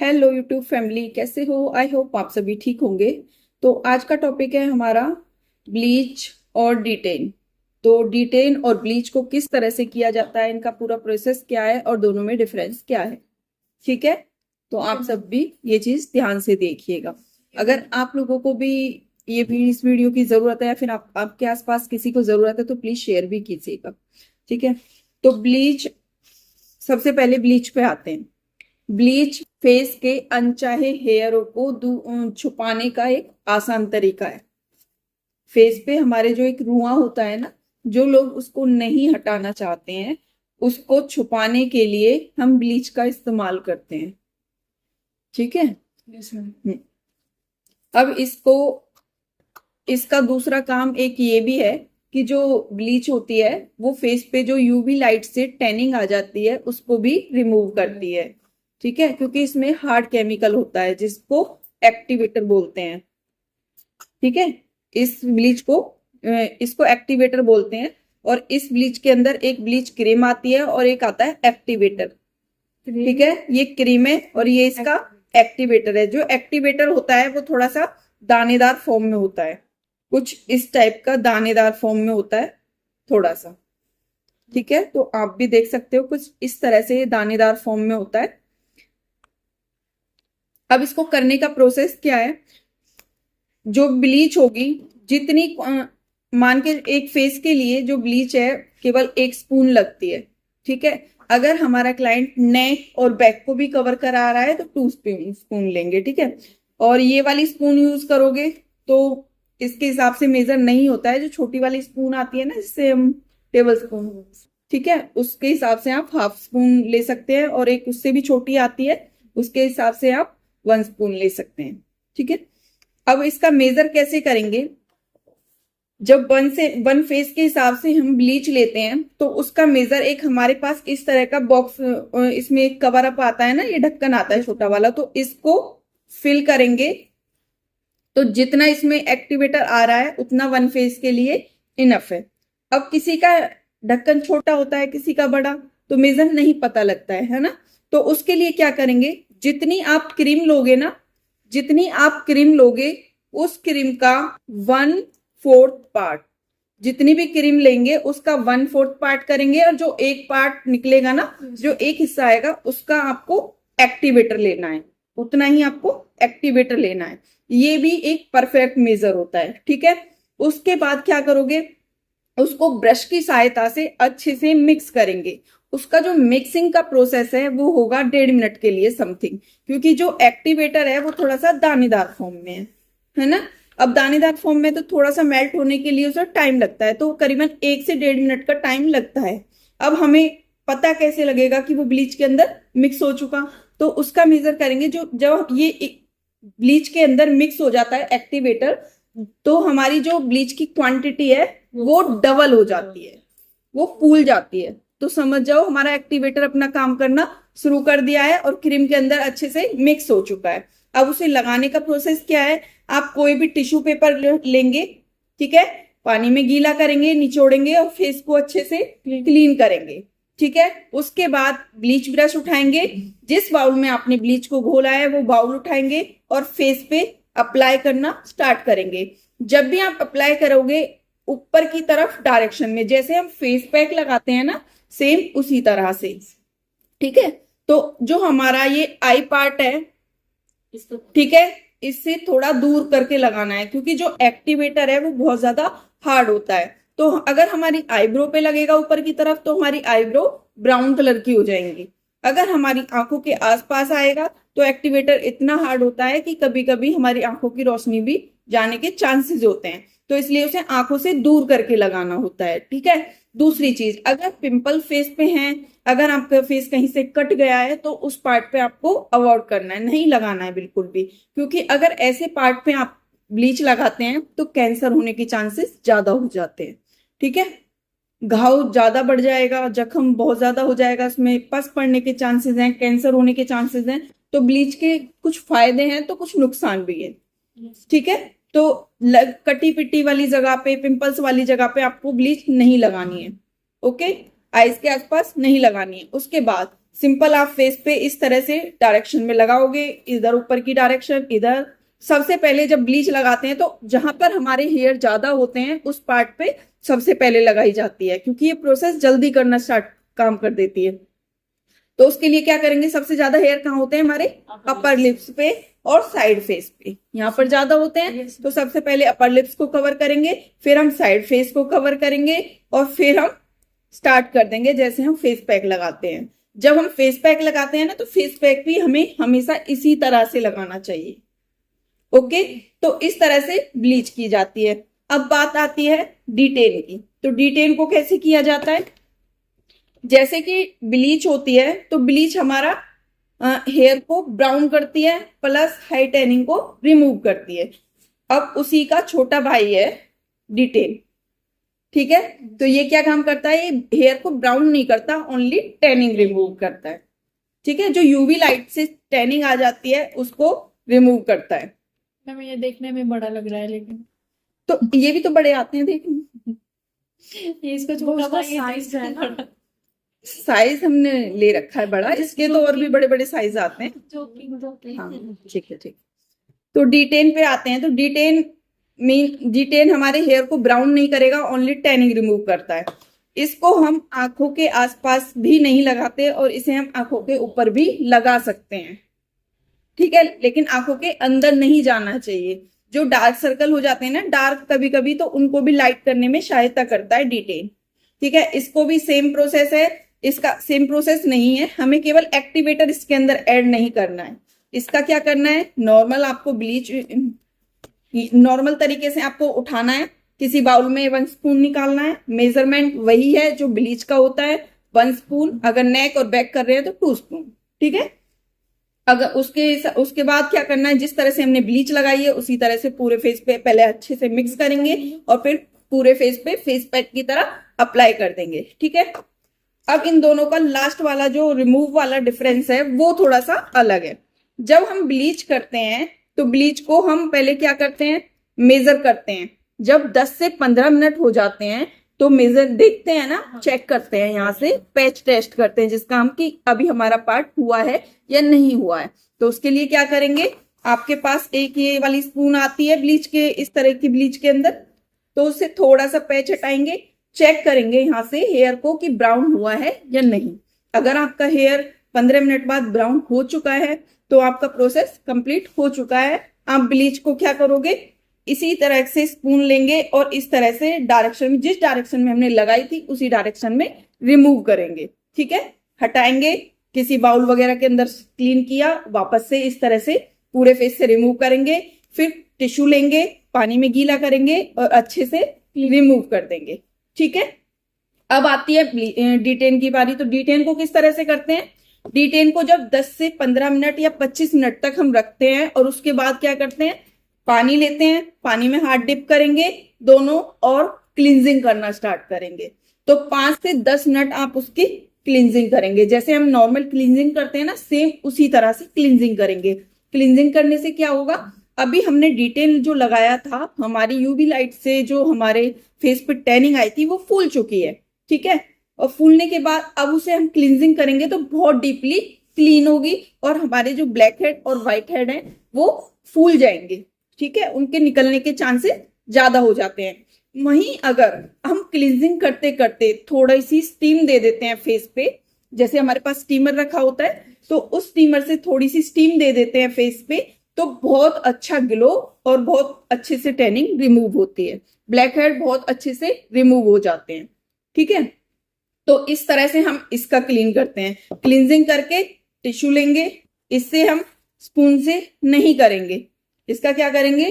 Hello YouTube family, कैसे हो? I hope आप सभी ठीक होंगे। तो आज का टॉपिक है हमारा ब्लीच और डिटेन। तो डिटेन और ब्लीच को किस तरह से किया जाता है, इनका पूरा प्रोसेस क्या है और दोनों में डिफरेंस क्या है। ठीक है, तो आप सब भी ये चीज ध्यान से देखिएगा। अगर आप लोगों को भी ये भी इस वीडियो की जरूरत है या फिर आपके आसपास किसी को जरूरत है तो प्लीज शेयर भी कीजिएगा। ठीक है, तो ब्लीच, सबसे पहले ब्लीच पे आते हैं। ब्लीच फेस के अनचाहे हेयरों को छुपाने का एक आसान तरीका है। फेस पे हमारे जो एक रुआं होता है ना, जो लोग उसको नहीं हटाना चाहते हैं, उसको छुपाने के लिए हम ब्लीच का इस्तेमाल करते हैं। ठीक है। अब इसका दूसरा काम एक ये भी है कि जो ब्लीच होती है वो फेस पे जो यूवी लाइट से टैनिंग आ जाती है उसको भी रिमूव करती है। ठीक है, क्योंकि इसमें हार्ड केमिकल होता है जिसको एक्टिवेटर बोलते हैं। ठीक है, इस ब्लीच को इसको एक्टिवेटर बोलते हैं। और इस ब्लीच के अंदर एक ब्लीच क्रीम आती है और एक आता है एक्टिवेटर। ठीक है, ये क्रीम है और ये इसका एक्टिवेटर है। जो एक्टिवेटर होता है वो थोड़ा सा दानेदार फॉर्म में होता है, कुछ इस टाइप का दानेदार फॉर्म में होता है थोड़ा सा। ठीक है, तो आप भी देख सकते हो कुछ इस तरह से दानेदार फॉर्म में होता है। अब इसको करने का प्रोसेस क्या है? जो ब्लीच होगी, जितनी मान के एक फेस के लिए जो ब्लीच है केवल 1 स्पून लगती है। ठीक है, अगर हमारा क्लाइंट नेक और बैक को भी कवर करा रहा है तो 2 स्पून लेंगे। ठीक है, और ये वाली स्पून यूज करोगे तो इसके हिसाब से मेजर नहीं होता है। जो छोटी वाली स्पून आती है ना, जिससे हम टेबल स्पून, ठीक है, उसके हिसाब से आप 1/2 स्पून ले सकते हैं। और एक उससे भी छोटी आती है, उसके हिसाब से आप 1 स्पून ले सकते हैं। ठीक है, अब इसका मेजर कैसे करेंगे? जब वन फेस के हिसाब से हम ब्लीच लेते हैं तो उसका मेजर एक हमारे पास इस तरह का बॉक्स, इसमें एक कवर अप आता है ना, ये ढक्कन आता है छोटा वाला, तो इसको फिल करेंगे। तो जितना इसमें एक्टिवेटर आ रहा है उतना वन फेस के लिए इनफ है। अब किसी का ढक्कन छोटा होता है, किसी का बड़ा, तो मेजर नहीं पता लगता है ना। तो उसके लिए क्या करेंगे, जितनी आप क्रीम लोगे ना, जितनी आप क्रीम लोगे उस क्रीम का 1/4 पार्ट, जितनी भी क्रीम लेंगे उसका 1/4 पार्ट करेंगे। और जो एक पार्ट निकलेगा ना, जो एक हिस्सा आएगा, उसका आपको एक्टिवेटर लेना है, उतना ही आपको एक्टिवेटर लेना है। ये भी एक परफेक्ट मेजर होता है। ठीक है, उसके बाद क्या करोगे, उसको ब्रश की सहायता से अच्छे से मिक्स करेंगे। उसका जो मिक्सिंग का प्रोसेस है वो होगा 1.5 मिनट के लिए समथिंग, क्योंकि जो एक्टिवेटर है वो थोड़ा सा दानेदार फॉर्म में है ना। अब दानेदार फॉर्म में तो थोड़ा सा मेल्ट होने के लिए उसे टाइम लगता है, तो करीबन 1 से 1.5 मिनट का टाइम लगता है। अब हमें पता कैसे लगेगा कि वो ब्लीच के अंदर मिक्स हो चुका? तो उसका मेजर करेंगे, जो जब ये ब्लीच के अंदर मिक्स हो जाता है एक्टिवेटर, तो हमारी जो ब्लीच की क्वांटिटी है वो डबल हो जाती है, वो फूल जाती है। तो समझ जाओ हमारा एक्टिवेटर अपना काम करना शुरू कर दिया है और क्रीम के अंदर अच्छे से मिक्स हो चुका है। अब उसे लगाने का प्रोसेस क्या है? आप कोई भी टिश्यू पेपर लेंगे, ठीक है, पानी में गीला करेंगे, निचोड़ेंगे और फेस को अच्छे से क्लीन करेंगे। ठीक है, उसके बाद ब्लीच ब्रश उठाएंगे, जिस बाउल में आपने ब्लीच को घोला है वो बाउल उठाएंगे और फेस पे अप्लाई करना स्टार्ट करेंगे। जब भी आप अप्लाई करोगे ऊपर की तरफ डायरेक्शन में, जैसे हम फेस पैक लगाते हैं ना, सेम उसी तरह से। ठीक है, तो जो हमारा ये आई पार्ट है, ठीक है, इससे थोड़ा दूर करके लगाना है, क्योंकि जो एक्टिवेटर है वो बहुत ज्यादा हार्ड होता है। तो अगर हमारी आईब्रो पे लगेगा ऊपर की तरफ तो हमारी आईब्रो ब्राउन कलर की हो जाएंगी। अगर हमारी आंखों के आसपास आएगा तो एक्टिवेटर इतना हार्ड होता है कि कभी कभी हमारी आंखों की रोशनी भी जाने के चांसेस होते हैं, तो इसलिए उसे आंखों से दूर करके लगाना होता है। ठीक है, दूसरी चीज, अगर पिंपल फेस पे हैं, अगर आपका फेस कहीं से कट गया है तो उस पार्ट पे आपको अवॉइड करना है, नहीं लगाना है बिल्कुल भी, क्योंकि अगर ऐसे पार्ट पे आप ब्लीच लगाते हैं तो कैंसर होने के चांसेस ज्यादा हो जाते हैं। ठीक है, घाव ज्यादा बढ़ जाएगा, जख्म बहुत ज्यादा हो जाएगा, उसमें पस पड़ने के चांसेस हैं, कैंसर होने के चांसेस हैं। तो ब्लीच के कुछ फायदे हैं तो कुछ नुकसान भी है। ठीक है, तो कटी पिटी वाली जगह पे, पिंपल्स वाली जगह पे आपको ब्लीच नहीं लगानी है। ओके, आइज के आसपास नहीं लगानी है। उसके बाद सिंपल आप फेस पे इस तरह से डायरेक्शन में लगाओगे, इधर ऊपर की डायरेक्शन, इधर। सबसे पहले जब ब्लीच लगाते हैं तो जहां पर हमारे हेयर ज्यादा होते हैं उस पार्ट पे सबसे पहले लगाई जाती है, क्योंकि ये प्रोसेस जल्दी करना स्टार्ट काम कर देती है। तो उसके लिए क्या करेंगे, सबसे ज्यादा हेयर कहाँ होते हैं हमारे, अपर लिप्स पे और साइड फेस पे। यहाँ पर ज्यादा होते हैं तो सबसे पहले अपर लिप्स को कवर करेंगे, फिर हम साइड फेस को कवर करेंगे, और फिर हम स्टार्ट कर देंगे जैसे हम फेस पैक लगाते हैं। जब हम फेस पैक लगाते हैं ना, तो फेस पैक भी हमें हमेशा इसी तरह से लगाना चाहिए। ओके, तो इस तरह से ब्लीच की जाती है। अब बात आती है डिटेन की। तो डिटेन को कैसे किया जाता है, जैसे कि ब्लीच होती है तो ब्लीच हमारा हेयर को ब्राउन करती है, प्लस हाई टैनिंग को रिमूव करती है। अब उसी का छोटा भाई है डिटेन, ठीक है। तो ये क्या काम करता है, ये हेयर को ब्राउन नहीं करता, ओनली टैनिंग रिमूव करता है, ठीक है। जो यूवी लाइट से टैनिंग आ जाती है उसको रिमूव करता है। मैम ये देखने में बड़ा लग रहा है, लेकिन तो ये भी तो बड़े आते हैं देखने, ये इसका छोटा भाई साइज है ना, साइज हमने ले रखा है बड़ा, इसके तो और भी बड़े बड़े साइज आते हैं। हाँ ठीक है, ठीक। तो डिटेन पे आते हैं। तो डिटेन हमारे हेयर को ब्राउन नहीं करेगा, ओनली टैनिंग रिमूव करता है। इसको हम आंखों के आसपास भी नहीं लगाते और इसे हम आंखों के ऊपर भी लगा सकते हैं, ठीक है, लेकिन आंखों के अंदर नहीं जाना चाहिए। जो डार्क सर्कल हो जाते हैं ना डार्क, कभी कभी तो उनको भी लाइट करने में सहायता करता है डिटेन, ठीक है। इसको भी सेम प्रोसेस है, इसका सेम प्रोसेस नहीं है, हमें केवल एक्टिवेटर इसके अंदर ऐड नहीं करना है। इसका क्या करना है, नॉर्मल आपको ब्लीच नॉर्मल तरीके से आपको उठाना है, किसी बाउल में 1 स्पून निकालना है, मेजरमेंट वही है जो ब्लीच का होता है 1 स्पून, अगर नेक और बैक कर रहे हैं तो 2 स्पून, ठीक है। अगर उसके बाद क्या करना है, जिस तरह से हमने ब्लीच लगाई है उसी तरह से पूरे फेस पे पहले अच्छे से मिक्स करेंगे और फिर पूरे फेस पे फेस पैक की तरह अप्लाई कर देंगे, ठीक है। अब इन दोनों का लास्ट वाला जो रिमूव वाला डिफरेंस है वो थोड़ा सा अलग है। जब हम ब्लीच करते हैं तो ब्लीच को हम पहले क्या करते हैं, मेजर करते हैं। जब 10 से 15 मिनट हो जाते हैं तो मेजर देखते हैं ना, चेक करते हैं, यहाँ से पैच टेस्ट करते हैं जिसका हम कि अभी हमारा पार्ट हुआ है या नहीं हुआ है। तो उसके लिए क्या करेंगे, आपके पास एक ये वाली स्पून आती है ब्लीच के, इस तरह की ब्लीच के अंदर, तो उससे थोड़ा सा पैच हटाएंगे, चेक करेंगे यहाँ से हेयर को कि ब्राउन हुआ है या नहीं। अगर आपका हेयर 15 मिनट बाद ब्राउन हो चुका है तो आपका प्रोसेस कंप्लीट हो चुका है। आप ब्लीच को क्या करोगे, इसी तरह से स्पून लेंगे और इस तरह से डायरेक्शन में, जिस डायरेक्शन में हमने लगाई थी उसी डायरेक्शन में रिमूव करेंगे, ठीक है। हटाएंगे, किसी बाउल वगैरह के अंदर क्लीन किया, वापस से इस तरह से पूरे फेस से रिमूव करेंगे, फिर टिश्यू लेंगे, पानी में गीला करेंगे और अच्छे से रिमूव कर देंगे, ठीक है। अब आती है डिटेन की बारी। तो डिटेन को किस तरह से करते हैं, डिटेन को जब 10 से 15 मिनट या 25 मिनट तक हम रखते हैं और उसके बाद क्या करते हैं, पानी लेते हैं, पानी में हाथ डिप करेंगे दोनों और क्लींजिंग करना स्टार्ट करेंगे। तो 5 से 10 मिनट आप उसकी क्लींजिंग करेंगे, जैसे हम नॉर्मल क्लींजिंग करते हैं ना, सेम उसी तरह से क्लींजिंग करेंगे। क्लींजिंग करने से क्या होगा, अभी हमने डिटेन जो लगाया था, हमारी यूवी लाइट से जो हमारे फेस पे टैनिंग आई थी वो फूल चुकी है, ठीक है। और फूलने के बाद अब उसे हम क्लींजिंग करेंगे तो बहुत डीपली क्लीन होगी और हमारे जो ब्लैक हेड और व्हाइट हेड है वो फूल जाएंगे, ठीक है, उनके निकलने के चांसेस ज्यादा हो जाते हैं। वहीं अगर हम क्लींजिंग करते करते थोड़ी सी स्टीम दे देते हैं फेस पे, जैसे हमारे पास स्टीमर रखा होता है तो उस स्टीमर से थोड़ी सी स्टीम दे देते हैं फेस पे, तो बहुत अच्छा ग्लो और बहुत अच्छे से टैनिंग रिमूव होती है, ब्लैक हेड बहुत अच्छे से रिमूव हो जाते हैं, ठीक है। तो इस तरह से हम इसका क्लीन करते हैं। क्लींजिंग करके टिश्यू लेंगे, इससे हम स्पून से नहीं करेंगे, इसका क्या करेंगे,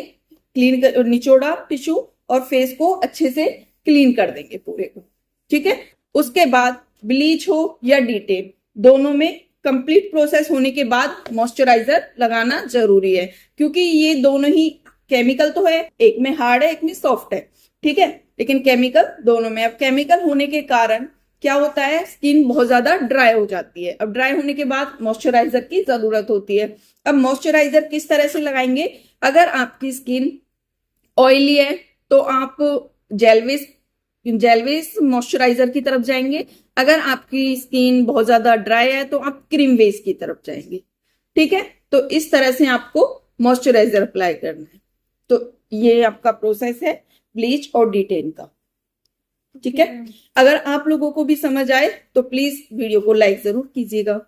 क्लीन कर, निचोड़ा टिश्यू और फेस को अच्छे से क्लीन कर देंगे पूरे को, ठीक है। उसके बाद ब्लीच हो या डिटेन, दोनों में कंप्लीट प्रोसेस होने के बाद मॉइस्चराइजर लगाना जरूरी है, क्योंकि ये दोनों ही केमिकल तो है, एक में हार्ड है एक में सॉफ्ट है, ठीक है, लेकिन केमिकल दोनों में। अब केमिकल होने के कारण क्या होता है, स्किन बहुत ज्यादा ड्राई हो जाती है। अब ड्राई होने के बाद मॉइस्चराइजर की जरूरत होती है। अब मॉइस्चराइजर किस तरह से लगाएंगे, अगर आपकी स्किन ऑयली है तो आप जेलविस मॉइस्चराइजर की तरफ जाएंगे, अगर आपकी स्किन बहुत ज्यादा ड्राई है तो आप क्रीम बेस की तरफ जाएंगे। ठीक है, तो इस तरह से आपको मॉइस्चराइजर अप्लाई करना है। तो ये आपका प्रोसेस है ब्लीच और डिटेन का। ठीक है, अगर आप लोगों को भी समझ आए तो प्लीज वीडियो को लाइक जरूर कीजिएगा।